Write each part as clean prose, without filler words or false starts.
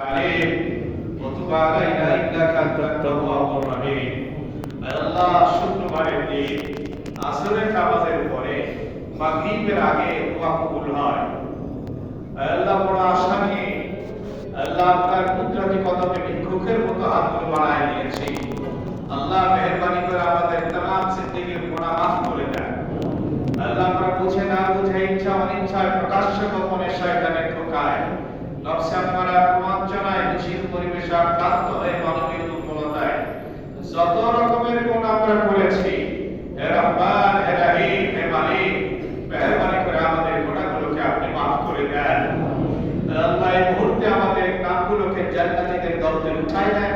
عليم وتب علينا إنك أنت التواب الرحيم আল্লাহ শুক্রবারের দিন আসরের নামাজের পরে মাগরিবের আগে দোয়া কবুল হয়। আল্লাহ বড় আশা নিয়ে আল্লাহ আপনার কুদরতি কদমে ভিক্ষুকের মতো হাতগুলো বাড়ায় নিয়েছি। আল্লাহ মেহেরবানি করে আমাদের तमाम জিন্দেগির গুনাহ মাফ করে দেন। আল্লাহ আমরা বুঝে না বুঝে ইচ্ছা অনিচ্ছায় প্রকাশ্য গোপনে শয়তানের ধোঁকায় নফসে আমরা প্রবঞ্চনায় নিষিদ্ধ পরিবেশে আক্রান্ত হয়ে মানবীয় দুর্বলতায় যত রকমের গুনাহ আমরা করেছি, হে রহমান হে রহিম হে মালিক, মেহেরবানি করে আমাদের গুনাহগুলোকে আপনি মাফ করে দেন। আল্লাহ এই মুহূর্তে আমাদের নামগুলোকে জান্নাতীদের দপ্তরে উঠায় দেন।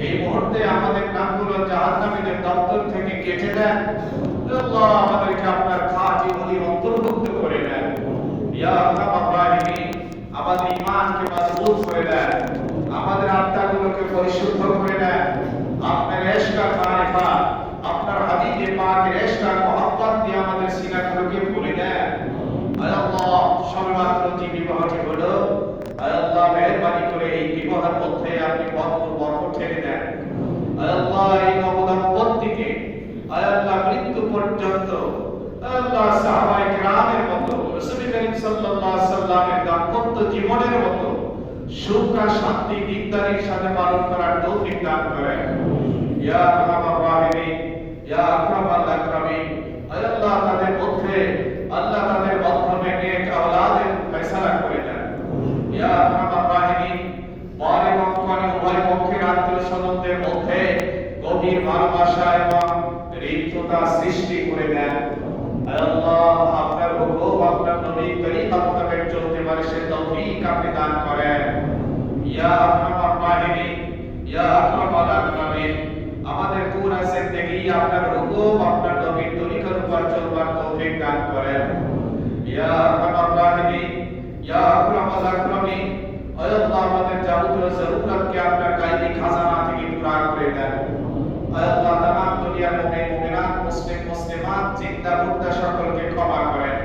এই মুহূর্তে আমাদের নামগুলো জাহান্নামীদের দপ্তর থেকে কেটে দেন। আল্লাহ আমাদেরকে আপনার খাঁটি ওলির অন্তর্ভুক্ত করে নেন। ইয়া আরহামার রাহিমিন, আমাদের ঈমানকে মজবুত করে দেন, আমাদের আত্মাগুলোকে পরিশুদ্ধ করে দেন। আপনার ইশক আর মারিফাত, আপনার হাবিবে পাকের ইশক আর মহব্বত দিয়ে আমাদের সিনাগুলোকে ভরে দেন। আয় আল্লাহ, সবেমাত্র যে বিবাহটি হলো, আয় আল্লাহ মেহেরবানি করে এই বিবাহের মধ্যে আপনি ভরপুর বরকত ঢেলে দেন। আয় আল্লাহ এই নবদম্পতিকে আয় আল্লাহ মৃত্যু পর্যন্ত আল্লাহ সাহাবায়ে কিরামের মতো রাসূল করিম সাল্লাল্লাহু আলাইহি সাল্লামের দাম্পত্য জীবনের মতো সুখ আর শান্তি দিকদারির সাথে পালন করার তৌফিক দান করেন। ইয়া আরহামার রাহিমিন, ইয়া আকরামাল আকরামিন, আয় আল্লাহ তাদের মধ্যে আল্লাহ তাদের মাধ্যমে নেক আওলাদের ফয়সালা করে দেন। ইয়া আরহামার রাহিমিন, পরে পক্ষে উভয় পক্ষের আত্মীয় স্বজনদের মধ্যে গভীর ভালোবাসা এবং হৃদ্যতা সৃষ্টি করে দেন। আল্লাহ আপনার হুকুম আপনার নবী করিম আপনাকে চলতে পারে সে তৌফিক আপনি দান করেন। ইয়া আরহামার রাহিমিন, ইয়া আকরামাল আকরামিন, আমাদের পুরা জিন্দেগি আপনার হুকুম আপনার নবীর তরিকার উপর চলবার তৌফিক দান করেন। ইয়া আরহামার রাহিমিন, ইয়া আকরামাল আকরামিন, আল্লাহ আমাদের যাবতীয় জরুরতকে আপনার গায়বী খাজানা থেকে পুরা করে দেন। আল্লাহ तमाम দুনিয়ার মুমিন মুমিনাত মুসলিম মুসলিমাত জিন্দা মুর্দা সকলকে ক্ষমা করেন।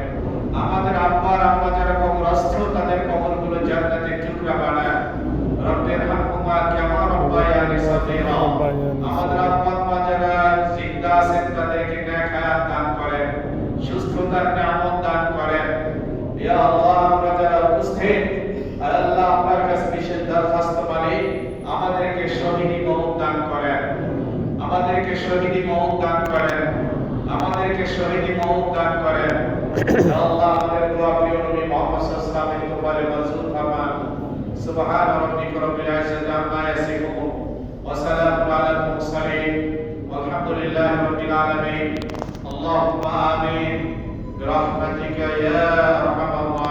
আমাদের আব্বা আম্মা যারা কবরস্থ তাদের কবরগুলো জান্নাতের টুকরা বানান। রব্বির হামহুমা কামা রাব্বায়ানি সগীরা, আমাদের আব্বা আম্মা যারা জিন্দা আছেন তাদেরকে নেক হায়াত দান করেন, সুস্থতার নিয়ামত দান করেন। ইয়া আল্লাহ আমরা যারা উপস্থিত আল্লাহ আপনার কাছে বিশেষ দরখাস্ত মালিক আমাদেরকে শহীদি মওত দান করেন, আমাদেরকে শহীদি মওত দান করেন, আমাদেরকে শহীদি মওত দান করেন। আল্লাহ আমাদের দোয়া প্রিয় নবী মুহাম্মদ সাল্লাল্লাহু আলাইহি ওয়াসাল্লামের কপালে মঞ্জুর ফরমান। সুবহান রাব্বিকা রাব্বিল ইজ্জাতি আম্মা ইয়াসিফুন ওয়া সালামুন আলাল মুরসালিন ওয়ালহামদুলিল্লাহি রাব্বিল আলামিন। আল্লাহুম্মা আমিন বিরহমাতিকা ইয়া আরহামার